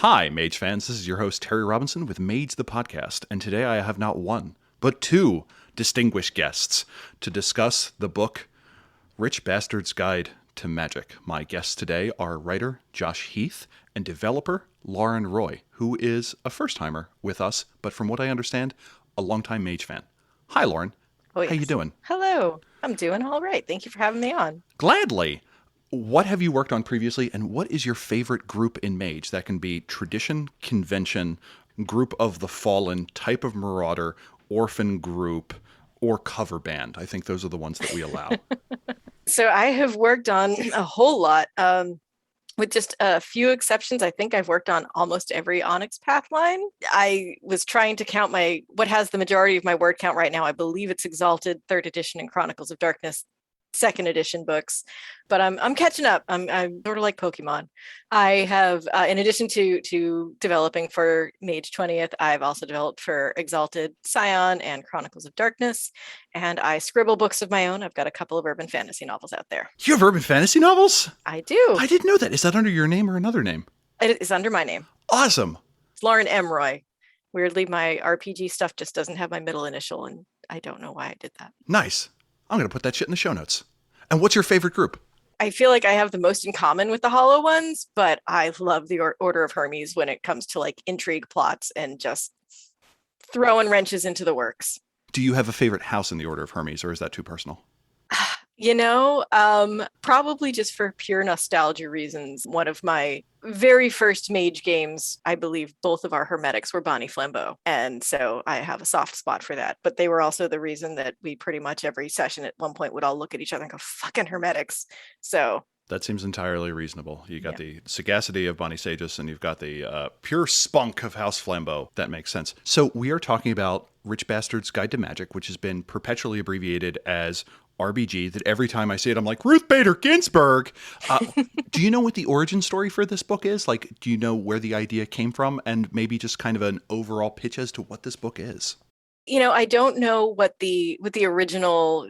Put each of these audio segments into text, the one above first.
Hi, Mage fans. This is your host, Terry Robinson, with Mage the Podcast. And today I have not one, but two distinguished guests to discuss the book Rich Bastard's Guide to Magick. My guests today are writer Josh Heath and developer Lauren Roy, who is a first-timer with us, but from what I understand, a longtime Mage fan. Hi, Lauren. Oh, How you yes. doing? Hello. I'm doing all right. Thank you for having me on. Gladly. What have you worked on previously, and what is your favorite group in Mage? That can be tradition, convention, group of the fallen, type of marauder, orphan group, or cover band. I think those are the ones that we allow. So I have worked on a whole lot, with just a few exceptions. I think I've worked on almost every Onyx path line. I was trying to count what has the majority of my word count right now. I believe it's Exalted, 3rd edition, and Chronicles of Darkness, 2nd edition books, but I'm catching up. I'm sort of like Pokemon. I have, in addition to developing for Mage 20th, I've also developed for Exalted, Scion, and Chronicles of Darkness, and I scribble books of my own. I've got a couple of urban fantasy novels out there. You have urban fantasy novels? I do. I didn't know that. Is that under your name or another name? It is under my name. Awesome. It's Lauren M. Roy. Weirdly, my RPG stuff just doesn't have my middle initial, and I don't know why I did that. Nice. I'm going to put that shit in the show notes. And what's your favorite group? I feel like I have the most in common with the Hollow ones, but I love the Order of Hermes when it comes to like intrigue plots and just throwing wrenches into the works. Do you have a favorite house in the Order of Hermes, or is that too personal? Probably just for pure nostalgia reasons. One of my very first Mage games, I believe both of our Hermetics were Bonnie Flambeau. And so I have a soft spot for that. But they were also the reason that we pretty much every session at one point would all look at each other and go, fucking Hermetics. So that seems entirely reasonable. You got the sagacity of Bonnie Sages, and you've got the pure spunk of House Flambeau. That makes sense. So we are talking about Rich Bastard's Guide to Magick, which has been perpetually abbreviated as RBG, that every time I see it, I'm like, Ruth Bader Ginsburg. Do you know what the origin story for this book is? Like, do you know where the idea came from, and maybe just kind of an overall pitch as to what this book is? I don't know what the original,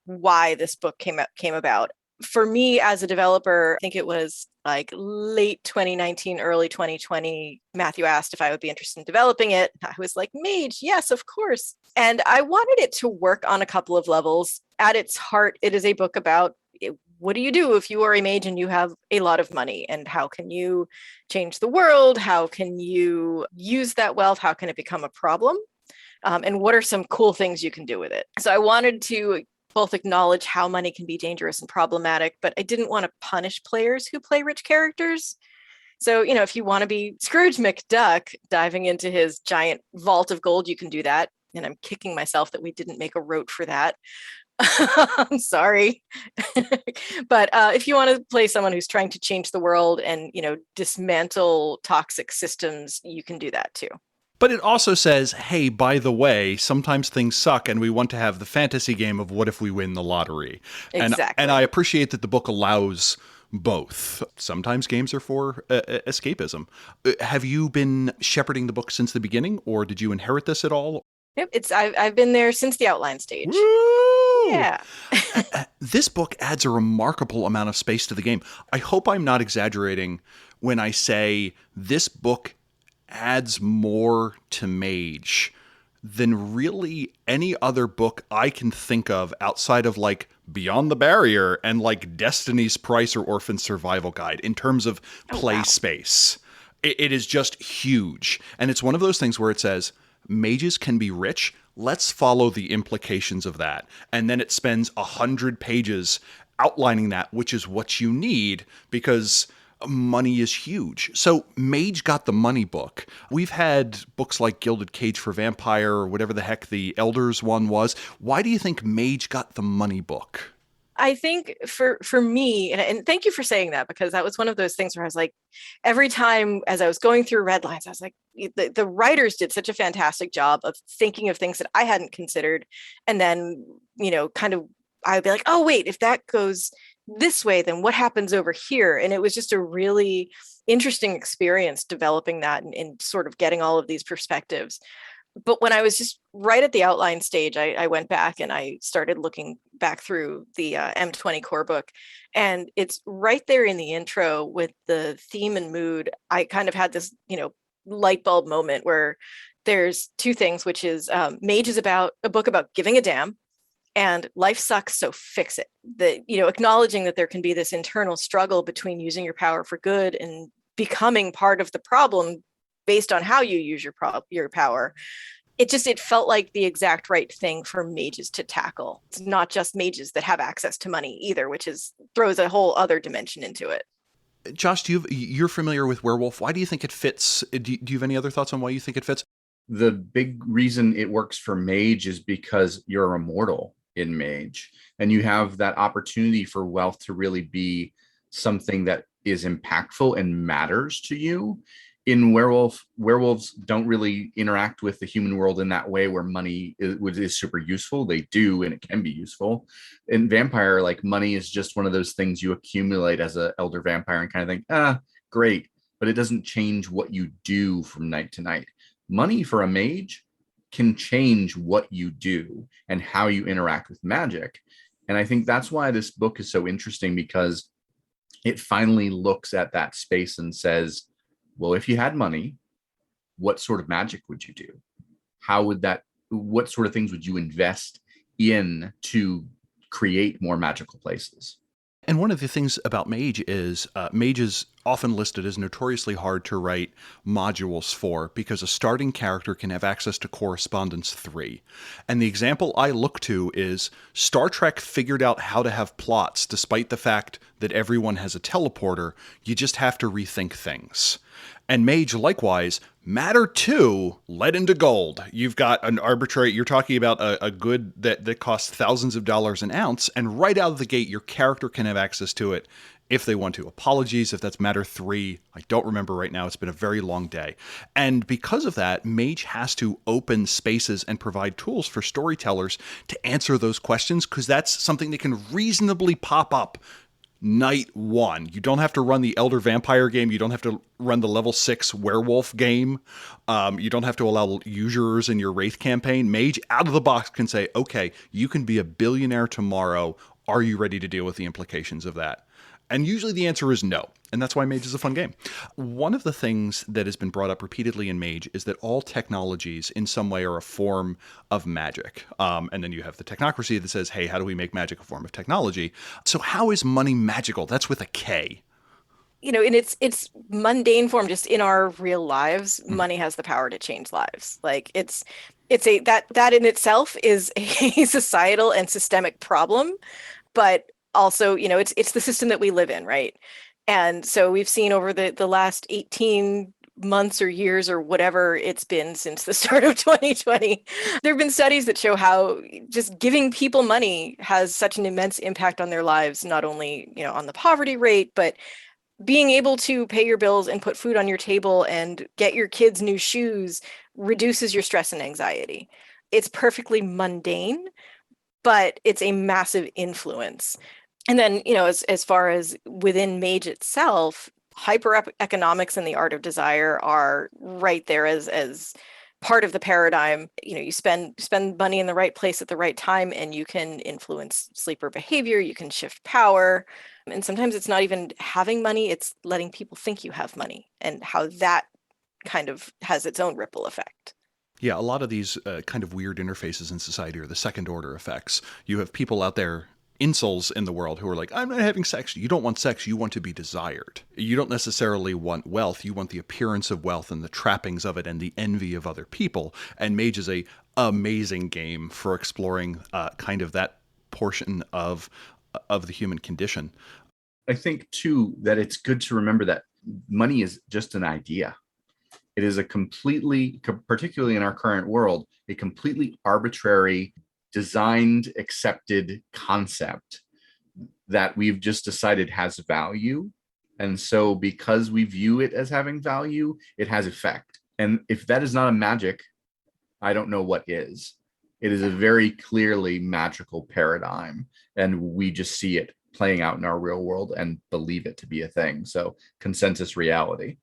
why this book came about. For me as a developer, I think it was like late 2019, early 2020. Matthew asked if I would be interested in developing it. I was like, Mage, yes, of course. And I wanted it to work on a couple of levels. At its heart, it is a book about what do you do if you are a mage and you have a lot of money, and how can you change the world? How can you use that wealth? How can it become a problem? And what are some cool things you can do with it? So I wanted to both acknowledge how money can be dangerous and problematic, but I didn't want to punish players who play rich characters. So, if you want to be Scrooge McDuck diving into his giant vault of gold, you can do that. And I'm kicking myself that we didn't make a rote for that. I'm sorry. But if you want to play someone who's trying to change the world and, dismantle toxic systems, you can do that too. But it also says, hey, by the way, sometimes things suck, and we want to have the fantasy game of what if we win the lottery. Exactly. And I appreciate that the book allows both. Sometimes games are for escapism. Have you been shepherding the book since the beginning, or did you inherit this at all? Yep, I've been there since the outline stage. Woo! Yeah. This book adds a remarkable amount of space to the game. I hope I'm not exaggerating when I say this book adds more to Mage than really any other book I can think of outside of like Beyond the Barrier and like Destiny's Price or Orphan Survival Guide in terms of play space. It is just huge. And it's one of those things where it says, mages can be rich. Let's follow the implications of that. And then it spends 100 pages outlining that, which is what you need because money is huge. So Mage got the money book. We've had books like Gilded Cage for Vampire or whatever the heck the Elders one was. Why do you think Mage got the money book? I think for me, and thank you for saying that, because that was one of those things where I was like, every time as I was going through red lines, I was like, the writers did such a fantastic job of thinking of things that I hadn't considered. And then, kind of, I would be like, oh, wait, if that goes this way, then what happens over here? And it was just a really interesting experience developing that and sort of getting all of these perspectives. But when I was just right at the outline stage, I went back and I started looking back through the M20 core book. And it's right there in the intro with the theme and mood. I kind of had this, light bulb moment where there's two things, which is Mage is about a book about giving a damn, and life sucks, so fix it. Acknowledging that there can be this internal struggle between using your power for good and becoming part of the problem based on how you use your power. It felt like the exact right thing for mages to tackle. It's not just mages that have access to money either, which throws a whole other dimension into it. Josh, you're familiar with Werewolf. Why do you think it fits? Do you have any other thoughts on why you think it fits? The big reason it works for Mage is because you're immortal in Mage, and you have that opportunity for wealth to really be something that is impactful and matters to you. In werewolves don't really interact with the human world in that way where money is super useful. They do, and it can be useful. In vampire, like, money is just one of those things you accumulate as an elder vampire and kind of think, great, but it doesn't change what you do from night to night. Money for a mage can change what you do and how you interact with magic. And I think that's why this book is so interesting, because it finally looks at that space and says, well, if you had money, what sort of magic would you do? What sort of things would you invest in to create more magical places? And one of the things about Mage is Mage is often listed as notoriously hard to write modules for, because a starting character can have access to Correspondence 3. And the example I look to is Star Trek figured out how to have plots despite the fact that everyone has a teleporter. You just have to rethink things. And Mage, likewise, Matter 2 led into gold. You've got an arbitrary, you're talking about a good that costs thousands of dollars an ounce, and right out of the gate, your character can have access to it if they want to. Apologies if that's Matter 3. I don't remember right now. It's been a very long day. And because of that, Mage has to open spaces and provide tools for storytellers to answer those questions, because that's something that can reasonably pop up night one. You don't have to run the Elder Vampire game. You don't have to run the level 6 Werewolf game. You don't have to allow users in your Wraith campaign. Mage out of the box can say, okay, you can be a billionaire tomorrow. Are you ready to deal with the implications of that? And usually the answer is no. And that's why Mage is a fun game. One of the things that has been brought up repeatedly in Mage is that all technologies in some way are a form of magic. And then you have the technocracy that says, hey, how do we make magic a form of technology? So how is money magical? That's with a K. In its mundane form, just in our real lives, money has the power to change lives. Like that in itself is a societal and systemic problem, but also, it's the system that we live in, right? And so we've seen over the last 18 months or years or whatever it's been since the start of 2020, there have been studies that show how just giving people money has such an immense impact on their lives, not only, on the poverty rate, but being able to pay your bills and put food on your table and get your kids new shoes reduces your stress and anxiety. It's perfectly mundane, but it's a massive influence. And then, as far as within Mage itself, hyper-economics and the art of desire are right there as part of the paradigm. You spend money in the right place at the right time, and you can influence sleeper behavior, you can shift power. And sometimes it's not even having money, it's letting people think you have money, and how that kind of has its own ripple effect. Yeah, a lot of these kind of weird interfaces in society are the second order effects. You have people out there, incels in the world, who are like, I'm not having sex. You don't want sex, you want to be desired. You don't necessarily want wealth, you want the appearance of wealth and the trappings of it and the envy of other people. And Mage is a amazing game for exploring kind of that portion of the human condition. I think too that it's good to remember that money is just an idea. It is a completely, particularly in our current world, a completely arbitrary, designed, accepted concept that we've just decided has value. And so because we view it as having value, it has effect. And if that is not a magic, I don't know what is. It is a very clearly magical paradigm, and we just see it playing out in our real world and believe it to be a thing. So consensus reality.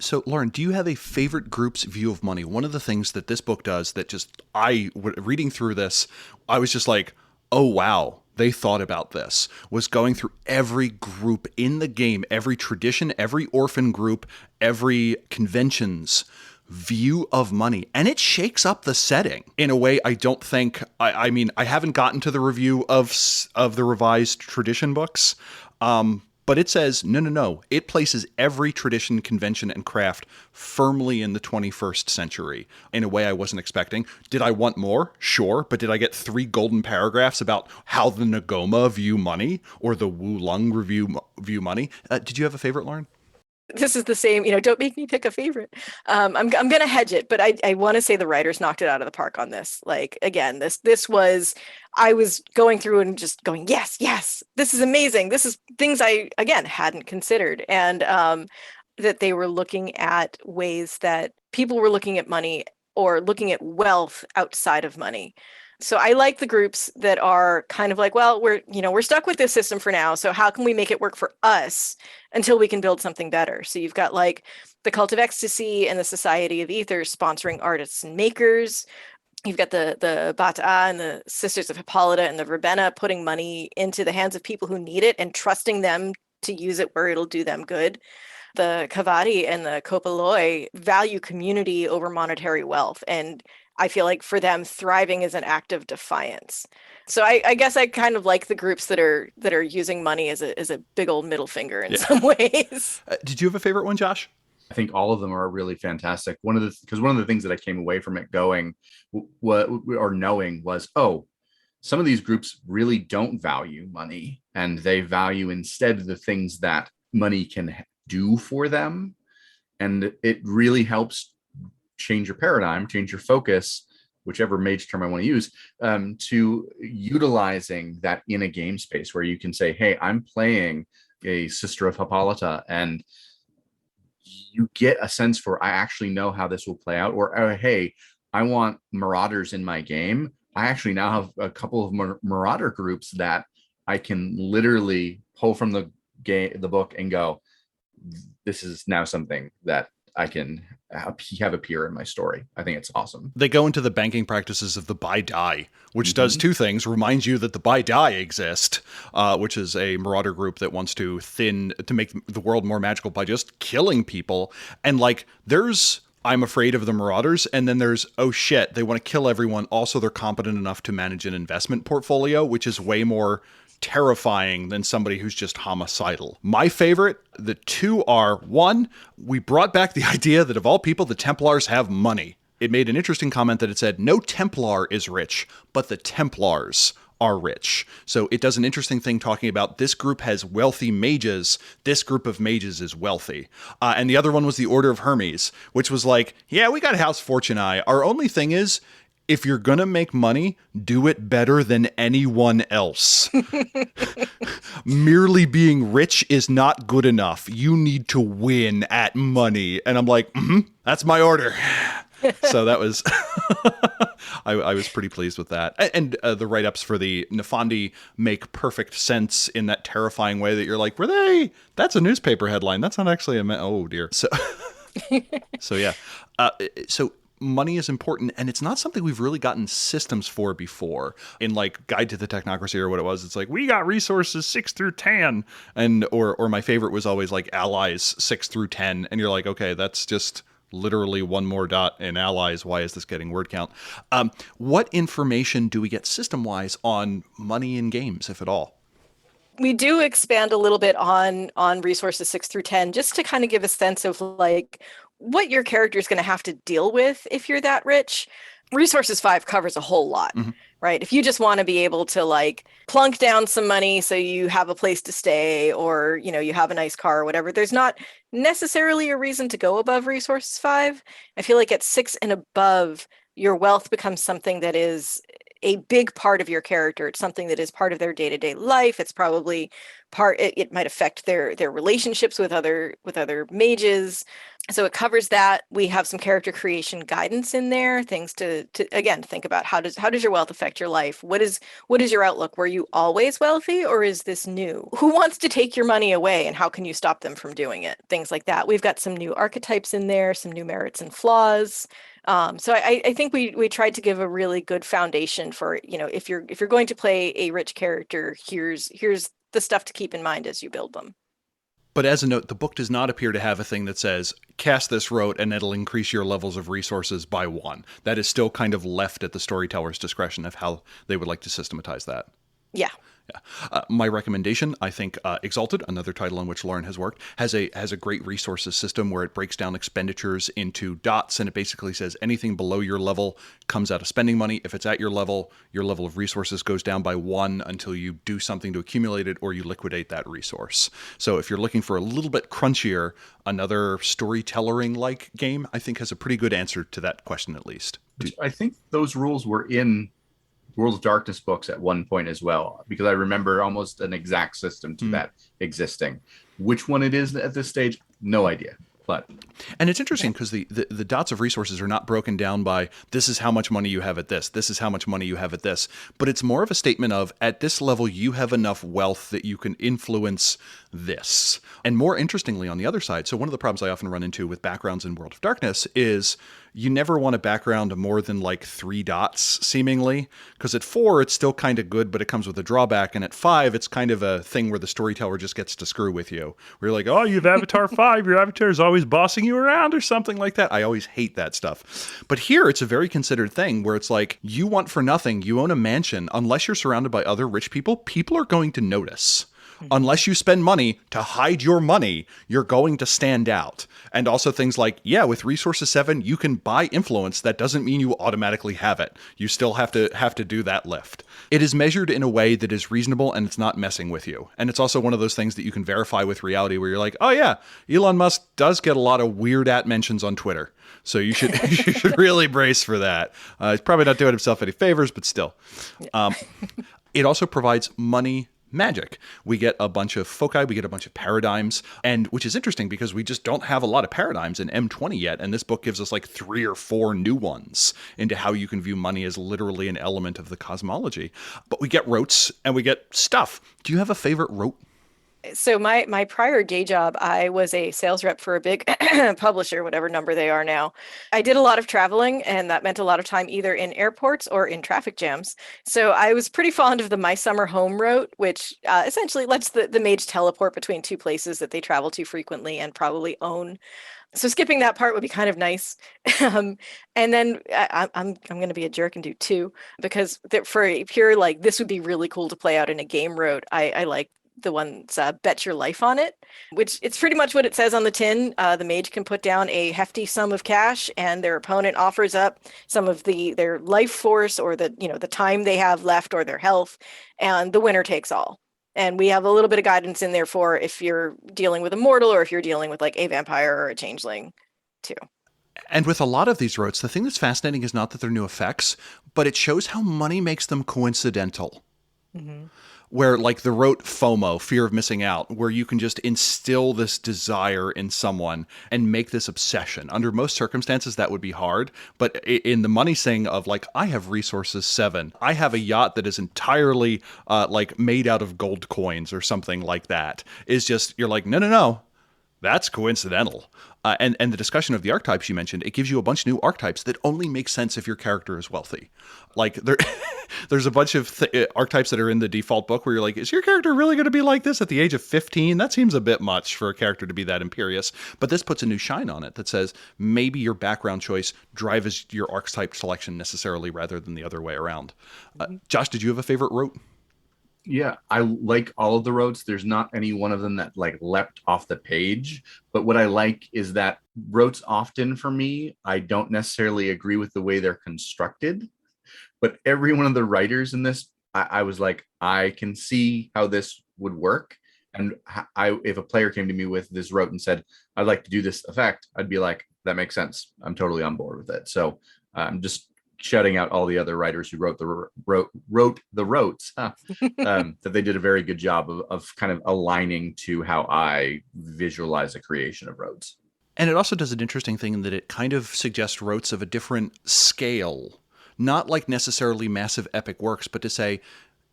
So, Lauren, do you have a favorite group's view of money? One of the things that this book does that just, reading through this, I was just like, oh, wow, they thought about this, was going through every group in the game, every tradition, every orphan group, every convention's view of money. And it shakes up the setting in a way I don't think, I mean, I haven't gotten to the review of the revised tradition books, but it says, no. It places every tradition, convention, and craft firmly in the 21st century in a way I wasn't expecting. Did I want more? Sure. But did I get 3 golden paragraphs about how the Nagoma view money or the Wulong view money? Did you have a favorite, Lauren? This is the same, don't make me pick a favorite. I'm going to hedge it, but I want to say the writers knocked it out of the park on this. Like, again, this was, I was going through and just going, yes, this is amazing. This is things I, again, hadn't considered. And that they were looking at ways that people were looking at money or looking at wealth outside of money. So I like the groups that are kind of like, well, we're stuck with this system for now. So how can we make it work for us until we can build something better? So you've got like the Cult of Ecstasy and the Society of Ethers sponsoring artists and makers. You've got the Bata'a and the Sisters of Hippolyta and the Verbena putting money into the hands of people who need it and trusting them to use it where it'll do them good. The Kavadi and the Kopaloi value community over monetary wealth. And I feel like for them, thriving is an act of defiance. So I guess I kind of like the groups that are using money as a big old middle finger in some ways. Did you have a favorite one, Josh? I think all of them are really fantastic. Because one of the things that I came away from it going or knowing was, some of these groups really don't value money, and they value instead the things that money can do for them. And it really helps change your paradigm, change your focus, whichever mage term I want to use, to utilizing that in a game space where you can say, hey, I'm playing a Sister of Hippolyta, and you get a sense for, I actually know how this will play out, or hey, I want marauders in my game. I actually now have a couple of marauder groups that I can literally pull from the book and go, this is now something that I can have appear in my story. I think it's awesome. They go into the banking practices of the Bai Dai, which does 2 things. Reminds you that the Bai Dai exist, which is a marauder group that wants to make the world more magical by just killing people. And like, there's, I'm afraid of the marauders. And then there's, oh shit, they want to kill everyone. Also, they're competent enough to manage an investment portfolio, which is way more terrifying than somebody who's just homicidal. My favorite, the 2 are, 1, we brought back the idea that of all people, the Templars have money. It made an interesting comment that it said, no Templar is rich, but the Templars are rich. So it does an interesting thing talking about this group has wealthy mages. This group of mages is wealthy. And the other one was the Order of Hermes, which was like, yeah, we got House Fortunae. Our only thing is, if you're going to make money, do it better than anyone else. Merely being rich is not good enough. You need to win at money. And I'm like, that's my order. So that was, I was pretty pleased with that. And the write-ups for the Nefandi make perfect sense in that terrifying way that you're like, that's a newspaper headline. That's not actually oh dear. So, yeah. So money is important, and it's not something we've really gotten systems for before. In like Guide to the Technocracy or what it was, it's like, we got resources 6 through 10, and or my favorite was always like allies 6 through 10, and you're like, okay, that's just literally one more dot in allies. Why is this getting word count? What information do we get system-wise on money in games, if at all? We do expand a little bit on resources 6 through 10, just to kind of give a sense of like what your character is going to have to deal with if you're that rich. Resources 5 covers a whole lot, right? If you just want to be able to like plunk down some money so you have a place to stay, or, you have a nice car or whatever, there's not necessarily a reason to go above resources 5. I feel like at 6 and above, your wealth becomes something that is a big part of your character. It's something that is part of their day-to-day life. It's probably It might affect their relationships with other mages. So it covers that. We have some character creation guidance in there, things to again think about how does your wealth affect your life? What is your outlook? Were you always wealthy, or is this new? Who wants to take your money away, and how can you stop them from doing it? Things like that. We've got some new archetypes in there, some new merits and flaws. So I think we tried to give a really good foundation for, if you're going to play a rich character, here's the stuff to keep in mind as you build them. But as a note, the book does not appear to have a thing that says, cast this rote and it'll increase your levels of resources by 1. That is still kind of left at the storyteller's discretion of how they would like to systematize that. Yeah. Yeah. My recommendation, I think, Exalted, another title on which Lauren has worked, has a great resources system where it breaks down expenditures into dots, and it basically says anything below your level comes out of spending money. If it's at your level of resources goes down by 1 until you do something to accumulate it or you liquidate that resource. So if you're looking for a little bit crunchier, another storytellering-like game, I think has a pretty good answer to that question at least. I think those rules were in World of Darkness books at one point as well, because I remember almost an exact system to that existing. Which one it is at this stage, no idea. And it's interesting because the dots of resources are not broken down by this is how much money you have at this is how much money you have at this, but it's more of a statement of at this level you have enough wealth that you can influence this. And more interestingly on the other side, so one of the problems I often run into with backgrounds in World of Darkness is you never want a background more than like 3 dots seemingly, because at 4 it's still kind of good, but it comes with a drawback, and at 5 it's kind of a thing where the storyteller just gets to screw with you. Where you're like, oh, you've Avatar 5, your avatar is always bossing you around or something like that. I always hate that stuff. But here it's a very considered thing where it's like, you want for nothing, you own a mansion, unless you're surrounded by other rich people are going to notice. Unless you spend money to hide your money, you're going to stand out. And also things like, yeah, with Resources 7, you can buy influence. That doesn't mean you automatically have it. You still have to do that lift. It is measured in a way that is reasonable and it's not messing with you. And it's also one of those things that you can verify with reality where you're like, oh yeah, Elon Musk does get a lot of weird mentions on Twitter. So you should you should really brace for that. He's probably not doing himself any favors, but still. It also provides money magic. We get a bunch of foci, we get a bunch of paradigms, and which is interesting because we just don't have a lot of paradigms in M20 yet, and this book gives us like 3 or 4 new ones into how you can view money as literally an element of the cosmology. But we get rotes and we get stuff. Do you have a favorite rote? So my prior day job, I was a sales rep for a big publisher, whatever number they are now. I did a lot of traveling, and that meant a lot of time either in airports or in traffic jams. So I was pretty fond of the My Summer Home route, which essentially lets the mage teleport between 2 places that they travel to frequently and probably own. So skipping that part would be kind of nice. And then I'm going to be a jerk and do 2, because for a pure, like, this would be really cool to play out in a game route, I like the one's bet your life on it, which it's pretty much what it says on the tin. The mage can put down a hefty sum of cash, and their opponent offers up some of their life force or the time they have left or their health, and the winner takes all. And we have a little bit of guidance in there for if you're dealing with a mortal or if you're dealing with like a vampire or a changeling too. And with a lot of these rotes, the thing that's fascinating is not that they're new effects, but it shows how money makes them coincidental. Mm-hmm. Where like the rote FOMO, fear of missing out, where you can just instill this desire in someone and make this obsession. Under most circumstances, that would be hard. But in the money thing of like, I have Resources 7, I have a yacht that is entirely like made out of gold coins or something like that, is just, you're like, no, that's coincidental. And the discussion of the archetypes you mentioned, it gives you a bunch of new archetypes that only make sense if your character is wealthy. Like there's a bunch of archetypes that are in the default book where you're like, is your character really going to be like this at the age of 15? That seems a bit much for a character to be that imperious. But this puts a new shine on it that says maybe your background choice drives your archetype selection necessarily rather than the other way around. Josh, did you have a favorite rote? Yeah, I like all of the rotes. There's not any one of them that like leapt off the page. But what I like is that rotes often for me, I don't necessarily agree with the way they're constructed. But every one of the writers in this, I was like, I can see how this would work. And if a player came to me with this rote and said, I'd like to do this effect, I'd be like, that makes sense. I'm totally on board with it. So just shouting out all the other writers who wrote the rotes, that they did a very good job of kind of aligning to how I visualize a creation of rotes. And it also does an interesting thing in that it kind of suggests rotes of a different scale, not like necessarily massive epic works, but to say,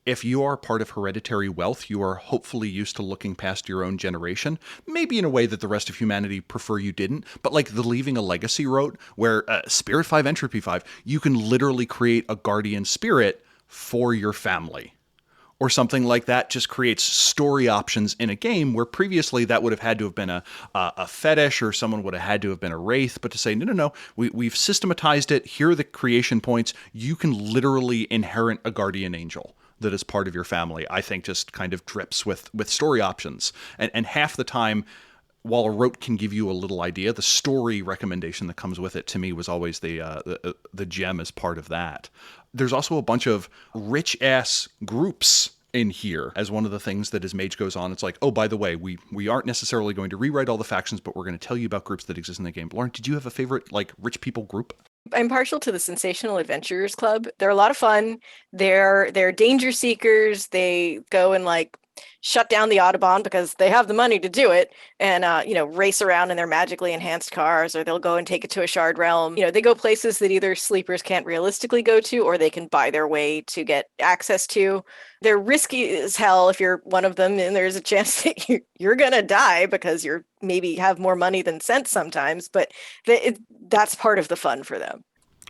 if you are part of hereditary wealth, you are hopefully used to looking past your own generation, maybe in a way that the rest of humanity prefer you didn't, but like the Leaving a Legacy rote, where Spirit 5, Entropy 5, you can literally create a guardian spirit for your family. Or something like that just creates story options in a game where previously that would have had to have been a fetish, or someone would have had to have been a wraith. But to say, no, we've systematized it. Here are the creation points. You can literally inherit a guardian angel that is part of your family, I think just kind of drips with story options. And half the time, while a rote can give you a little idea, the story recommendation that comes with it to me was always the gem as part of that. There's also a bunch of rich-ass groups in here as one of the things that as Mage goes on, it's like, oh, by the way, we aren't necessarily going to rewrite all the factions, but we're going to tell you about groups that exist in the game. Lauren, did you have a favorite, like, rich people group? I'm partial to the Sensational Adventurers Club. They're a lot of fun. They're danger seekers. They go and like shut down the Audubon because they have the money to do it, and race around in their magically enhanced cars, or they'll go and take it to a shard realm. They go places that either sleepers can't realistically go to, or they can buy their way to get access to. They're risky as hell if you're one of them, and there's a chance that you're gonna die because you're maybe have more money than sense sometimes, but that's part of the fun for them.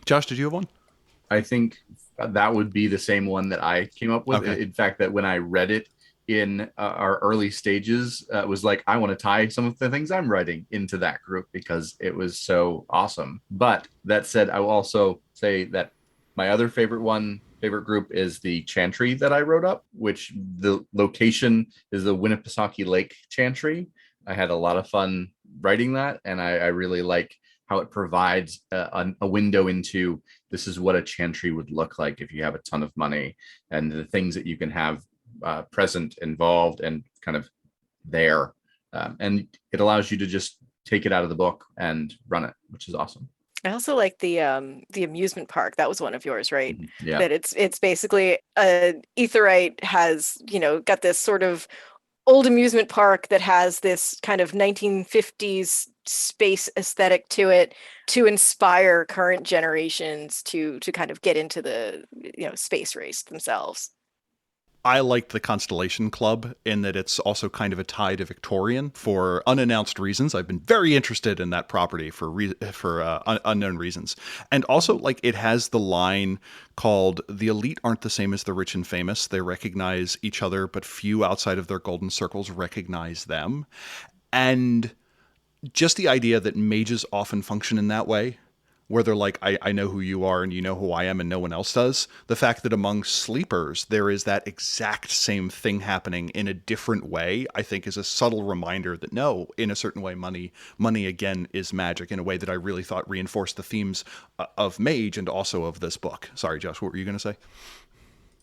Josh, did you have one? I think that would be the same one that I came up with. Okay. In fact, that when I read it in our early stages, it was like, I want to tie some of the things I'm writing into that group because it was so awesome. But that said, I will also say that my other favorite group is the Chantry that I wrote up, which the location is the Winnipesaukee Lake Chantry. I had a lot of fun writing that, and I really like how it provides a window into this is what a Chantry would look like if you have a ton of money, and the things that you can have present, involved, and kind of there. And it allows you to just take it out of the book and run it, which is awesome. I also like the amusement park. That was one of yours, right? Yeah. That it's basically Aetherite has, got this sort of old amusement park that has this kind of 1950s space aesthetic to it to inspire current generations to kind of get into the space race themselves. I liked the Constellation Club in that it's also kind of a tie to Victorian for unannounced reasons. I've been very interested in that property for unknown reasons. And also, like, it has the line called, "The elite aren't the same as the rich and famous. They recognize each other, but few outside of their golden circles recognize them." And just the idea that mages often function in that way, where they're like, I know who you are and you know who I am and no one else does. The fact that among sleepers, there is that exact same thing happening in a different way, I think is a subtle reminder that no, in a certain way, money again is magic in a way that I really thought reinforced the themes of Mage and also of this book. Sorry, Josh, what were you going to say?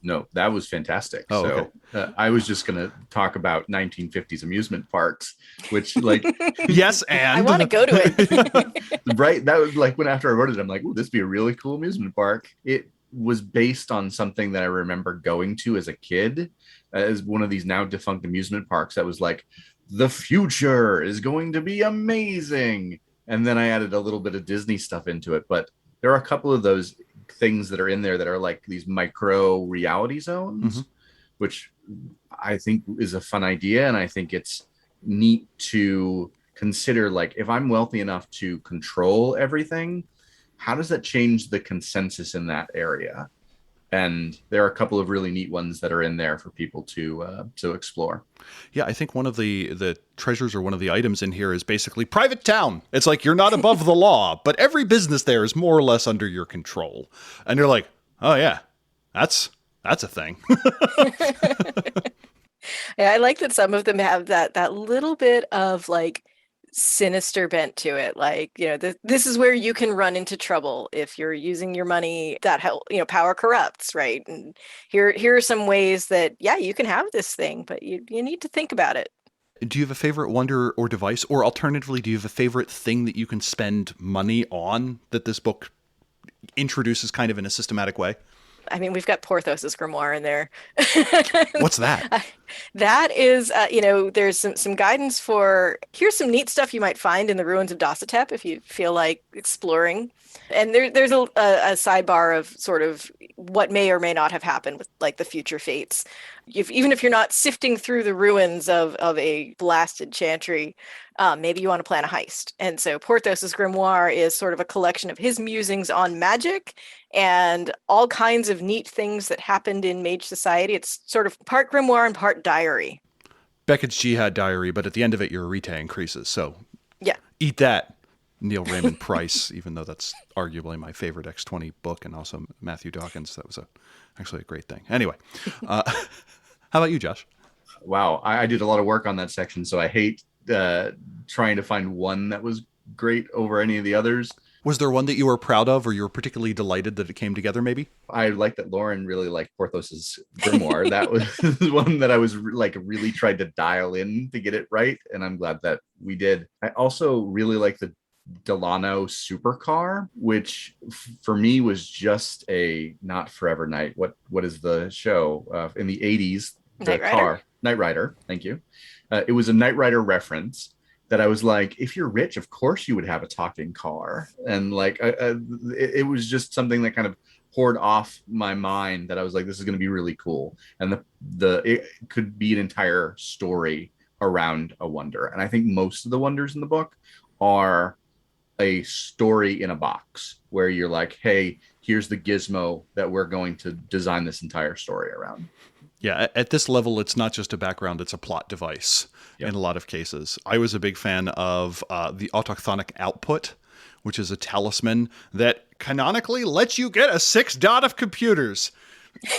No, that was fantastic. Oh, so okay. I was just going to talk about 1950s amusement parks, which like, yes, and I want to go to it. right. That was like when after I wrote it, I'm like, oh, this would be a really cool amusement park. It was based on something that I remember going to as a kid, as one of these now defunct amusement parks that was like, the future is going to be amazing. And then I added a little bit of Disney stuff into it. But there are a couple of those things that are in there that are like these micro reality zones, which I think is a fun idea. And I think it's neat to consider, like, if I'm wealthy enough to control everything, how does that change the consensus in that area? And there are a couple of really neat ones that are in there for people to explore. Yeah, I think one of the treasures or one of the items in here is basically private town. It's like you're not above the law, but every business there is more or less under your control. And you're like, oh yeah, that's a thing. Yeah, I like that some of them have that little bit of like sinister bent to it. Like, this is where you can run into trouble if you're using your money that power corrupts, right? And here are some ways that, yeah, you can have this thing, but you need to think about it. Do you have a favorite wonder or device? Or alternatively, do you have a favorite thing that you can spend money on that this book introduces kind of in a systematic way? I mean, we've got Porthos's grimoire in there. What's that? That is, there's some guidance for here's some neat stuff you might find in the ruins of Dosatep if you feel like exploring. And there's a sidebar of sort of what may or may not have happened with like the future fates. Even if you're not sifting through the ruins of a blasted chantry, maybe you want to plan a heist. And so Porthos's grimoire is sort of a collection of his musings on magic and all kinds of neat things that happened in mage society. It's sort of part grimoire and part diary. Beckett's Jihad Diary, but at the end of it, your Arita increases. So Yeah. eat that, Neil Raymond Price, even though that's arguably my favorite X20 book, and also Matthew Dawkins. That was actually a great thing. Anyway, how about you, Josh? Wow, I did a lot of work on that section, so I hate trying to find one that was great over any of the others. Was there one that you were proud of, or you were particularly delighted that it came together, maybe? I like that Lauren really liked Porthos's grimoire. That was one that I was like really tried to dial in to get it right, and I'm glad that we did. I also really like the Delano supercar, which for me was just a not forever night. What is the show in the 80s? The car, Knight Rider. Thank you. It was a Knight Rider reference that I was like, if you're rich, of course you would have a talking car. And like, it was just something that kind of poured off my mind that I was like, this is going to be really cool. And it could be an entire story around a wonder. And I think most of the wonders in the book are a story in a box where you're like, hey, here's the gizmo that we're going to design this entire story around. Yeah, at this level, it's not just a background, it's a plot device in a lot of cases. I was a big fan of the autochthonic output, which is a talisman that canonically lets you get a 6 dot of computers.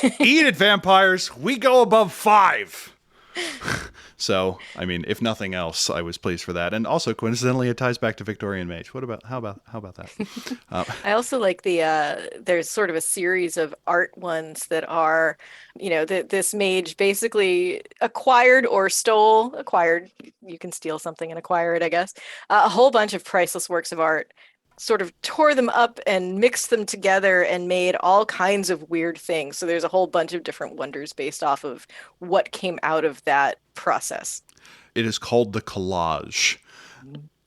Eat it, vampires. We go above 5. So, I mean, if nothing else, I was pleased for that. And also, coincidentally, it ties back to Victorian Mage. How about that? I also like there's sort of a series of art ones that are, this mage basically acquired, you can steal something and acquire it, I guess, a whole bunch of priceless works of art, sort of tore them up and mixed them together and made all kinds of weird things. So there's a whole bunch of different wonders based off of what came out of that process. It is called the collage.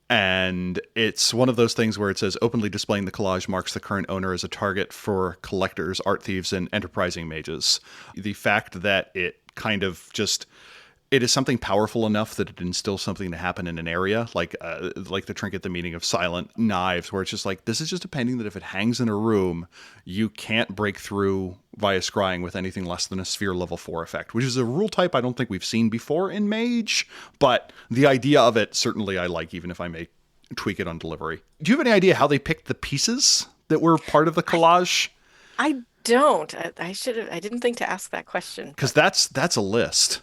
And it's one of those things where it says openly displaying the collage marks the current owner as a target for collectors, art thieves, and enterprising mages. The fact that it kind of just... it is something powerful enough that it instills something to happen in an area, like the trinket, the meaning of silent knives, where it's just like, this is just a painting that if it hangs in a room, you can't break through via scrying with anything less than a sphere level 4 effect, which is a rule type I don't think we've seen before in Mage, but the idea of it certainly I like, even if I may tweak it on delivery. Do you have any idea how they picked the pieces that were part of the collage? I don't. I didn't think to ask that question. Because that's a list.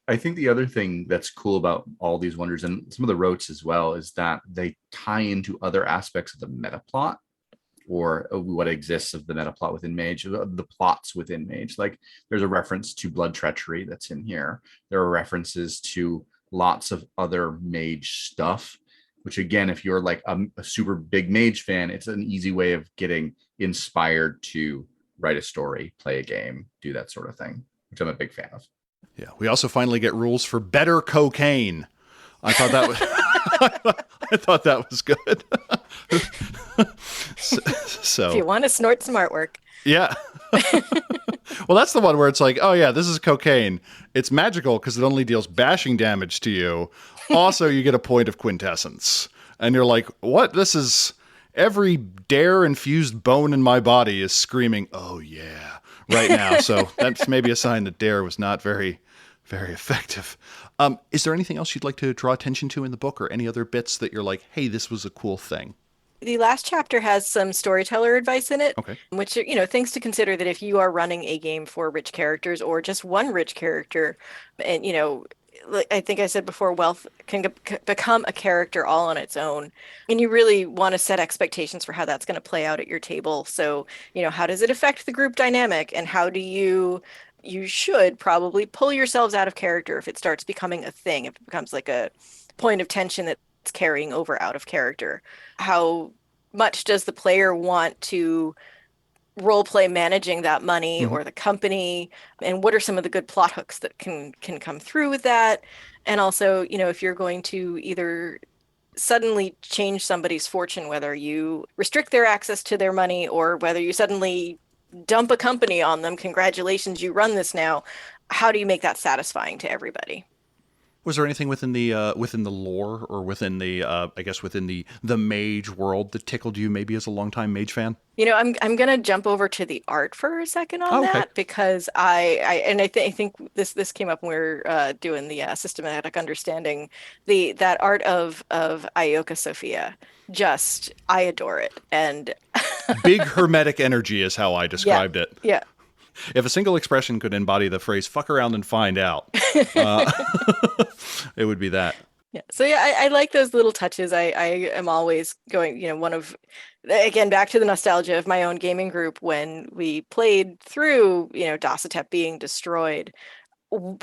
I think the other thing that's cool about all these wonders and some of the rotes as well is that they tie into other aspects of the meta plot or what exists of the meta plot within Mage, the plots within Mage. Like there's a reference to blood treachery that's in here. There are references to lots of other Mage stuff, which again, if you're like a super big Mage fan, it's an easy way of getting inspired to write a story, play a game, do that sort of thing, which I'm a big fan of. Yeah, we also finally get rules for better cocaine. I thought that was I thought that was good. so if you want to snort some artwork. Yeah. Well, that's the one where it's like, oh yeah, this is cocaine. It's magical because it only deals bashing damage to you. Also, you get a point of quintessence. And you're like, what? This is every dare infused bone in my body is screaming, oh yeah, right now. So that's maybe a sign that dare was not very, very effective. Is there anything else you'd like to draw attention to in the book or any other bits that you're like, hey, this was a cool thing? The last chapter has some storyteller advice in it, okay, which, things to consider that if you are running a game for rich characters or just one rich character, and, I think I said before, wealth can become a character all on its own. And you really want to set expectations for how that's going to play out at your table. So, how does it affect the group dynamic? And how do you you should probably pull yourselves out of character if it starts becoming a thing, if it becomes like a point of tension that's carrying over out of character. How much does the player want to role play managing that money Mhm. or the company, and what are some of the good plot hooks that can come through with that? And also, if you're going to either suddenly change somebody's fortune, whether you restrict their access to their money or whether you suddenly dump a company on them, congratulations, you run this now. How do you make that satisfying to everybody? Was there anything within the lore or within the I guess within the mage world that tickled you maybe as a longtime mage fan? I'm gonna jump over to the art for a second on Oh, okay. that because I think this came up when we were doing the systematic understanding, the that art of Ioka Sophia. Just I adore it, and Big hermetic energy is how I yeah, described it. yeah. If a single expression could embody the phrase "fuck around and find out," uh, it would be that. Yeah. So yeah, I like those little touches. I am always going, one of, again, back to the nostalgia of my own gaming group when we played through, Dosatep being destroyed.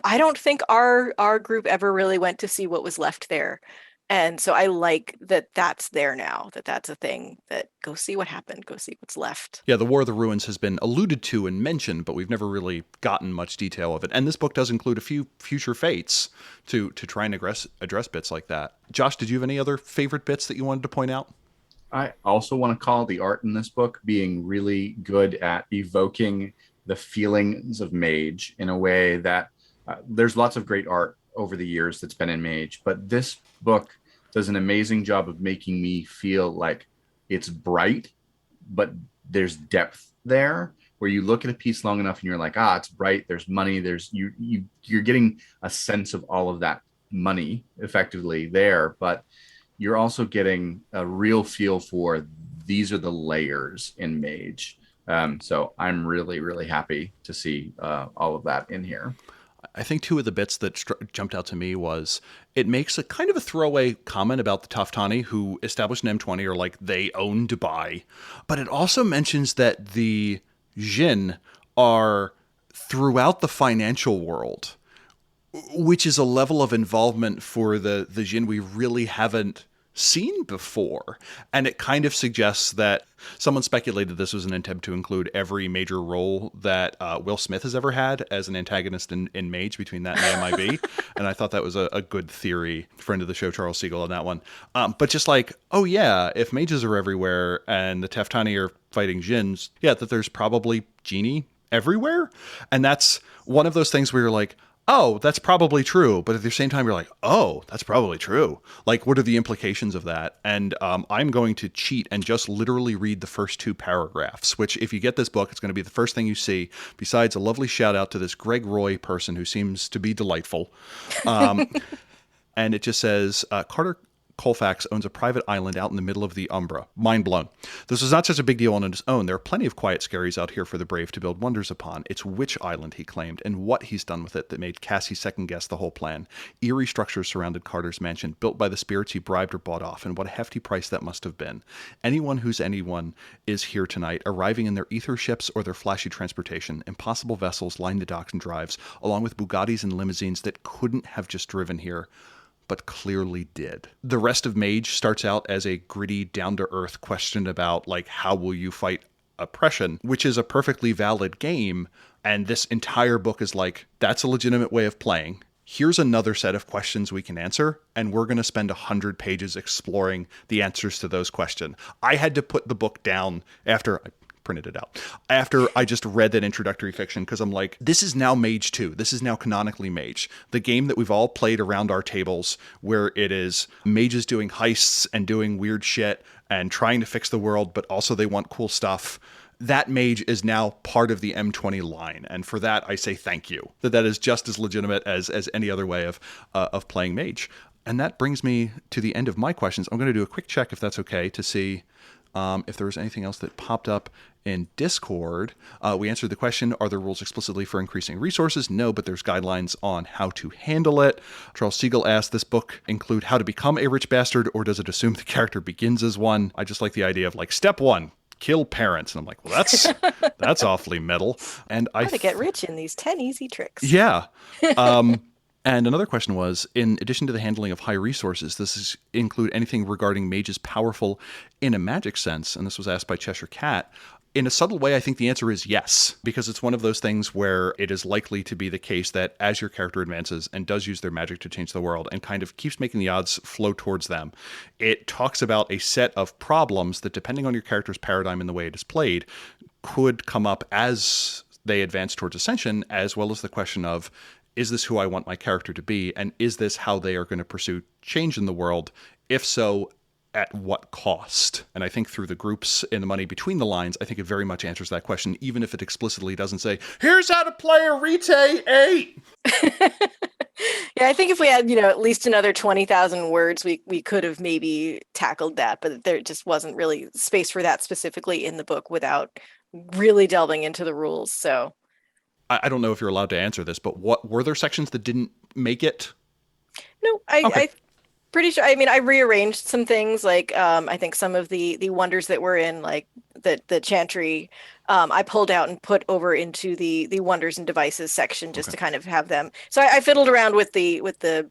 I don't think our group ever really went to see what was left there. And so I like that that's there now, that that's a thing, that go see what happened, go see what's left. Yeah, the War of the Ruins has been alluded to and mentioned, but we've never really gotten much detail of it. And this book does include a few future fates to try and address bits like that. Josh, did you have any other favorite bits that you wanted to point out? I also want to call the art in this book being really good at evoking the feelings of Mage in a way that there's lots of great art over the years that's been in Mage, but this book does an amazing job of making me feel like it's bright, but there's depth there. Where you look at a piece long enough and you're like, it's bright. There's money. There's you're getting a sense of all of that money effectively there, but you're also getting a real feel for these are the layers in Mage. So I'm really, really happy to see all of that in here. I think two of the bits that jumped out to me was it makes a kind of a throwaway comment about the Toftani who established an M20 or like they own Dubai, but it also mentions that the Jin are throughout the financial world, which is a level of involvement for the Jin we really haven't seen before. And it kind of suggests that someone speculated this was an attempt to include every major role that Will Smith has ever had as an antagonist in Mage between that and the MIB. And I thought that was a good theory. Friend of the show, Charles Siegel, on that one. But just like, oh yeah, if mages are everywhere and the Teftani are fighting Jins, yeah, that there's probably genie everywhere. And that's one of those things where you're like, oh, that's probably true. But at the same time, you're like, oh, that's probably true. Like, what are the implications of that? And I'm going to cheat and just literally read the first two paragraphs, which if you get this book, it's going to be the first thing you see, besides a lovely shout out to this Greg Roy person who seems to be delightful. And it just says, Carter Colfax owns a private island out in the middle of the Umbra. Mind blown. This is not such a big deal on its own. There are plenty of quiet scaries out here for the brave to build wonders upon. It's which island, he claimed, and what he's done with it that made Cassie second-guess the whole plan. Eerie structures surrounded Carter's mansion, built by the spirits he bribed or bought off, and what a hefty price that must have been. Anyone who's anyone is here tonight, arriving in their ether ships or their flashy transportation. Impossible vessels line the docks and drives, along with Bugattis and limousines that couldn't have just driven here, but clearly did. The rest of Mage starts out as a gritty, down-to-earth question about, like, how will you fight oppression, which is a perfectly valid game, and this entire book is like, that's a legitimate way of playing. Here's another set of questions we can answer, and we're going to spend 100 pages exploring the answers to those questions. I had to put the book down after I printed it out after I just read that introductory fiction, because I'm like, this is now Mage 2. This is now canonically Mage, the game that we've all played around our tables, where it is mages doing heists and doing weird shit and trying to fix the world, but also they want cool stuff. That Mage is now part of the M20 line, and for that I say thank you. That is just as legitimate as any other way of playing Mage. And that brings me to the end of my questions. I'm going to do a quick check, if that's okay, to see if there was anything else that popped up in Discord. We answered the question, are there rules explicitly for increasing resources? No, but there's guidelines on how to handle it. Charles Siegel asked, this book include how to become a rich bastard, or does it assume the character begins as one? I just like the idea of like, step one, kill parents. And I'm like, well, that's awfully metal. And How to get rich in these 10 easy tricks. Yeah. And another question was, in addition to the handling of high resources, does include anything regarding mages powerful in a magic sense? And this was asked by Cheshire Cat. In a subtle way, I think the answer is yes, because it's one of those things where it is likely to be the case that as your character advances and does use their magic to change the world and kind of keeps making the odds flow towards them, it talks about a set of problems that, depending on your character's paradigm and the way it is played, could come up as they advance towards ascension, as well as the question of, is this who I want my character to be? And is this how they are going to pursue change in the world? If so, at what cost? And I think through the groups in the money between the lines, I think it very much answers that question, even if it explicitly doesn't say, here's how to play a Rite 8. Yeah, I think if we had, at least another 20,000 words, we could have maybe tackled that, but there just wasn't really space for that specifically in the book without really delving into the rules. So I don't know if you're allowed to answer this, but what were there sections that didn't make it? No, I pretty sure. I mean, I rearranged some things. Like, I think some of the wonders that were in like the chantry, I pulled out and put over into the wonders and devices section just to kind of have them. So I fiddled around with the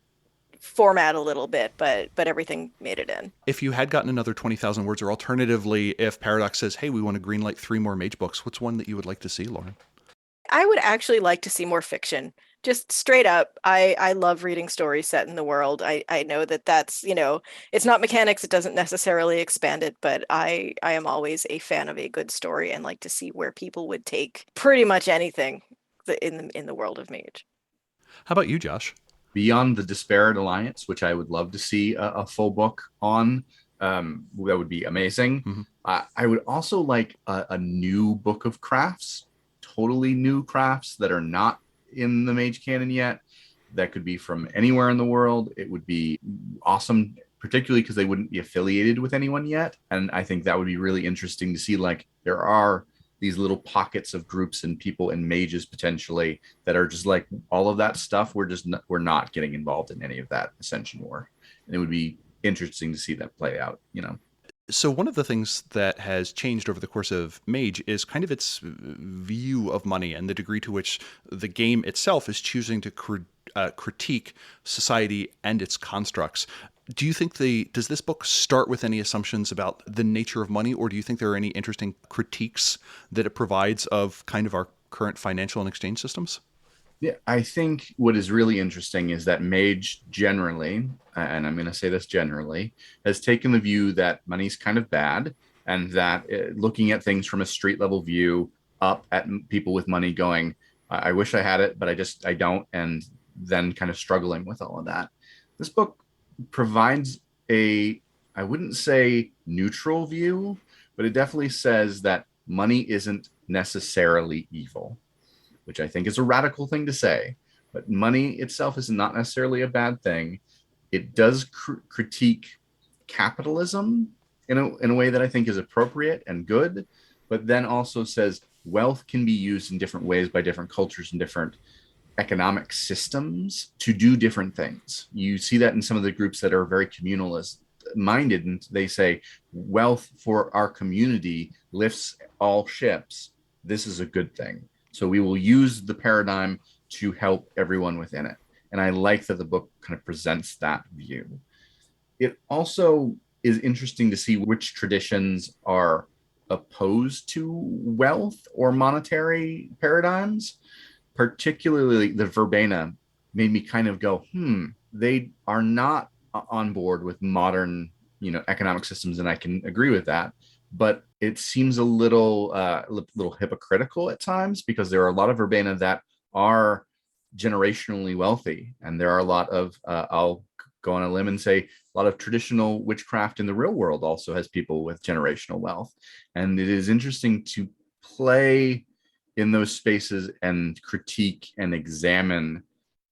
format a little bit, but everything made it in. If you had gotten another 20,000 words, or alternatively, if Paradox says, hey, we want to greenlight 3 more mage books, what's one that you would like to see, Lauren? I would actually like to see more fiction. Just straight up, I love reading stories set in the world. I know that's, it's not mechanics. It doesn't necessarily expand it, but I am always a fan of a good story and like to see where people would take pretty much anything in the world of Mage. How about you, Josh? Beyond the Disparate Alliance, which I would love to see a full book on, that would be amazing. Mm-hmm. I would also like a new book of crafts, totally new crafts that are not in the Mage canon yet, that could be from anywhere in the world. It would be awesome, particularly because they wouldn't be affiliated with anyone yet. And I think that would be really interesting to see, like, there are these little pockets of groups and people and mages potentially that are just like, all of that stuff, we're not getting involved in any of that Ascension War. And it would be interesting to see that play out, So one of the things that has changed over the course of Mage is kind of its view of money and the degree to which the game itself is choosing to critique society and its constructs. Do you think does this book start with any assumptions about the nature of money, or do you think there are any interesting critiques that it provides of kind of our current financial and exchange systems? Yeah, I think what is really interesting is that Mage generally, and I'm going to say this generally, has taken the view that money's kind of bad, and that looking at things from a street level view up at people with money going, I wish I had it, but I don't, and then kind of struggling with all of that. This book provides I wouldn't say neutral view, but it definitely says that money isn't necessarily evil, which I think is a radical thing to say, but money itself is not necessarily a bad thing. It does critique capitalism in a way that I think is appropriate and good, but then also says wealth can be used in different ways by different cultures and different economic systems to do different things. You see that in some of the groups that are very communalist minded, and they say wealth for our community lifts all ships. This is a good thing. So we will use the paradigm to help everyone within it. And I like that the book kind of presents that view. It also is interesting to see which traditions are opposed to wealth or monetary paradigms. Particularly the Verbena made me kind of go, they are not on board with modern, economic systems. And I can agree with that. But it seems a little hypocritical at times, because there are a lot of Verbena that are generationally wealthy. And there are a lot of, I'll go on a limb and say, a lot of traditional witchcraft in the real world also has people with generational wealth. And it is interesting to play in those spaces and critique and examine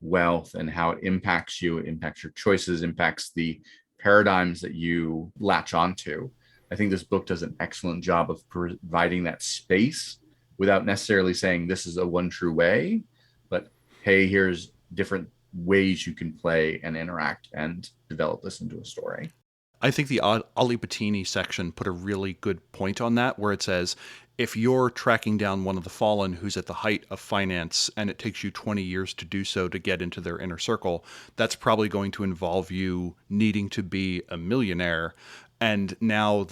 wealth and how it impacts you, it impacts your choices, impacts the paradigms that you latch onto. I think this book does an excellent job of providing that space without necessarily saying this is a one true way, but hey, here's different ways you can play and interact and develop this into a story. I think the Ali Bettini section put a really good point on that, where it says, if you're tracking down one of the fallen who's at the height of finance and it takes you 20 years to do so to get into their inner circle, that's probably going to involve you needing to be a millionaire. And now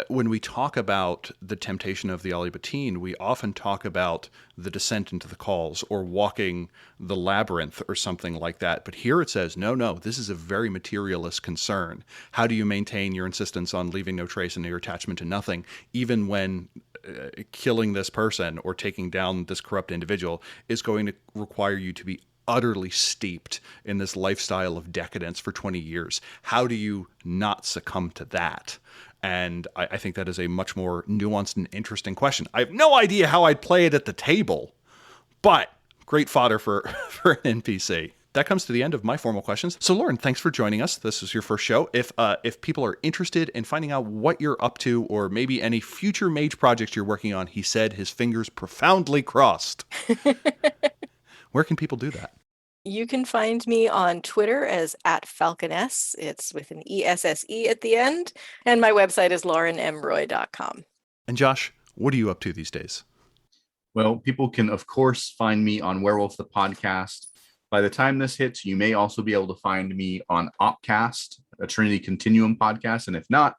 when we talk about the temptation of the Ali Batin, we often talk about the descent into the calls or walking the labyrinth or something like that. But here it says, no, this is a very materialist concern. How do you maintain your insistence on leaving no trace and your attachment to nothing, even when killing this person or taking down this corrupt individual is going to require you to be utterly steeped in this lifestyle of decadence for 20 years? How do you not succumb to that? And I think that is a much more nuanced and interesting question. I have no idea how I'd play it at the table, but great fodder for an NPC. That comes to the end of my formal questions. So Lauren, thanks for joining us. This is your first show. If people are interested in finding out what you're up to or maybe any future mage projects you're working on, he said his fingers profoundly crossed. Where can people do that? You can find me on Twitter as @FalconS. It's with an ESSE at the end. And my website is laurenmroy.com. And Josh, what are you up to these days? Well, people can, of course, find me on Werewolf the Podcast. By the time this hits, you may also be able to find me on Opcast, a Trinity Continuum podcast. And if not,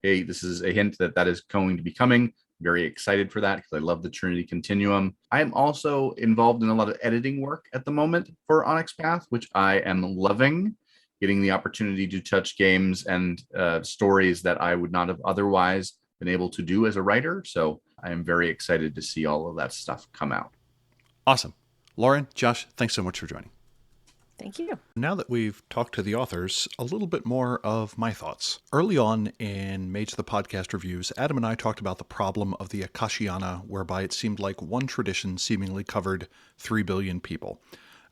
hey, this is a hint that is going to be coming. Very excited for that because I love the Trinity Continuum. I am also involved in a lot of editing work at the moment for Onyx Path, which I am loving, getting the opportunity to touch games and stories that I would not have otherwise been able to do as a writer. So I am very excited to see all of that stuff come out. Awesome. Lauren, Josh, thanks so much for joining. Thank you. Now that we've talked to the authors, a little bit more of my thoughts. Early on in Mage the Podcast reviews, Adam and I talked about the problem of the Akashiana, whereby it seemed like one tradition seemingly covered 3 billion people.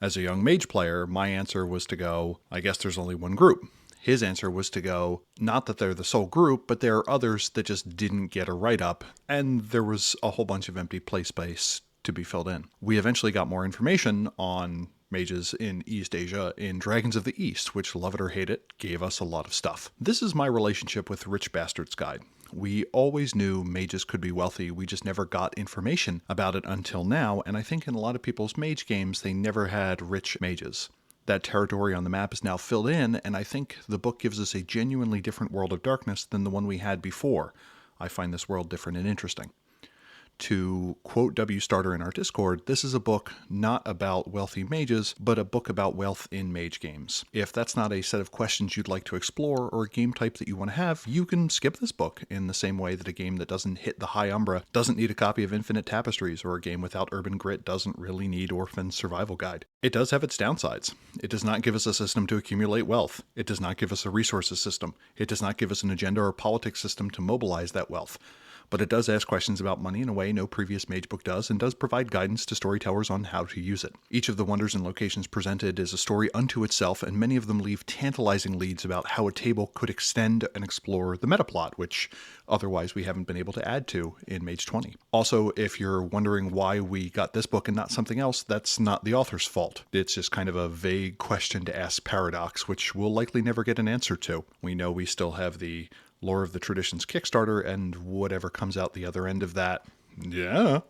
As a young Mage player, my answer was to go, I guess there's only one group. His answer was to go, not that they're the sole group, but there are others that just didn't get a write-up, and there was a whole bunch of empty play space to be filled in. We eventually got more information on mages in East Asia in Dragons of the East, which, love it or hate it, gave us a lot of stuff. This is my relationship with Rich Bastard's Guide. We always knew mages could be wealthy, we just never got information about it until now, and I think in a lot of people's mage games, they never had rich mages. That territory on the map is now filled in, and I think the book gives us a genuinely different world of darkness than the one we had before. I find this world different and interesting. To quote W Starter in our Discord, this is a book not about wealthy mages, but a book about wealth in mage games. If that's not a set of questions you'd like to explore or a game type that you want to have, you can skip this book in the same way that a game that doesn't hit the high umbra doesn't need a copy of Infinite Tapestries, or a game without Urban Grit doesn't really need Orphan's Survival Guide. It does have its downsides. It does not give us a system to accumulate wealth. It does not give us a resources system. It does not give us an agenda or politics system to mobilize that wealth. But it does ask questions about money in a way no previous mage book does, and does provide guidance to storytellers on how to use it. Each of the wonders and locations presented is a story unto itself, and many of them leave tantalizing leads about how a table could extend and explore the metaplot, which otherwise we haven't been able to add to in Mage 20. Also, if you're wondering why we got this book and not something else, that's not the author's fault. It's just kind of a vague question to ask paradox, which we'll likely never get an answer to. We know we still have the Lore of the Traditions Kickstarter, and whatever comes out the other end of that, yeah.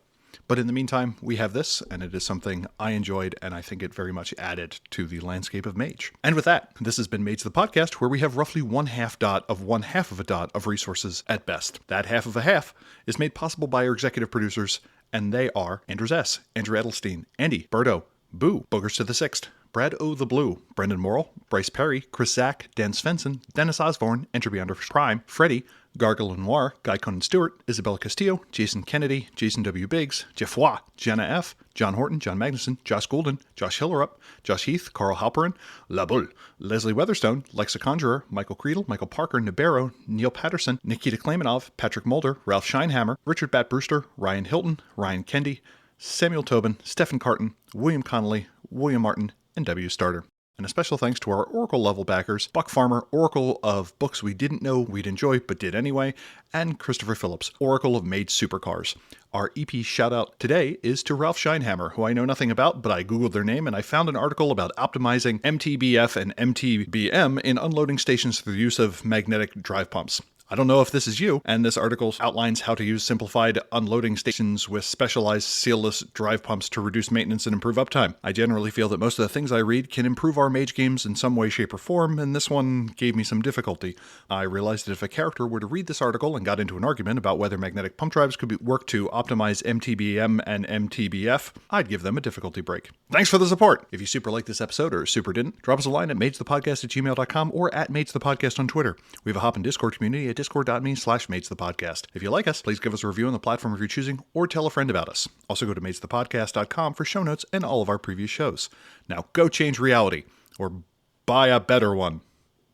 But in the meantime, we have this, and it is something I enjoyed, and I think it very much added to the landscape of Mage. And with that, this has been Mage the Podcast, where we have roughly 1/2 dot of 1/2 of a dot of resources at best. That half of a half is made possible by our executive producers, and they are Andrews S., Andrew Edelstein, Andy, Berto, Boo, Boogers to the Sixth, Brad O. the Blue, Brendan Morrill, Bryce Perry, Chris Zach, Dan Svensson, Dennis Osborne, Entropy Under Prime, Freddie, Gargle Noir, Guy Conan Stewart, Isabella Castillo, Jason Kennedy, Jason W. Biggs, Jeff Waugh, Jenna F., John Horton, John Magnuson, Josh Goulden, Josh Hillerup, Josh Heath, Carl Halperin, La Bulle, Leslie Weatherstone, Lexa Conjurer, Michael Creedle, Michael Parker, Nibero, Neil Patterson, Nikita Klamenov, Patrick Mulder, Ralph Scheinhammer, Richard Bat Brewster, Ryan Hilton, Ryan Kendi, Samuel Tobin, Stephen Carton, William Connolly, William Martin, and W. Starter. And a special thanks to our Oracle level backers, Buck Farmer, Oracle of books we didn't know we'd enjoy but did anyway, and Christopher Phillips, Oracle of Made Supercars. Our EP shoutout today is to Ralph Scheinhammer, who I know nothing about, but I googled their name and I found an article about optimizing MTBF and MTBM in unloading stations through the use of magnetic drive pumps. I don't know if this is you, and this article outlines how to use simplified unloading stations with specialized sealless drive pumps to reduce maintenance and improve uptime. I generally feel that most of the things I read can improve our mage games in some way, shape, or form, and this one gave me some difficulty. I realized that if a character were to read this article and got into an argument about whether magnetic pump drives could work to optimize MTBM and MTBF, I'd give them a difficulty break. Thanks for the support! If you super liked this episode or super didn't, drop us a line at magethepodcast@gmail.com or at magethepodcast on Twitter. We have a hop and Discord community at discord.me/matesthepodcast. If you like us, please give us a review on the platform of your choosing or tell a friend about us. Also go to matesthepodcast.com for show notes and all of our previous shows. Now go change reality, or buy a better one.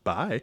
Bye.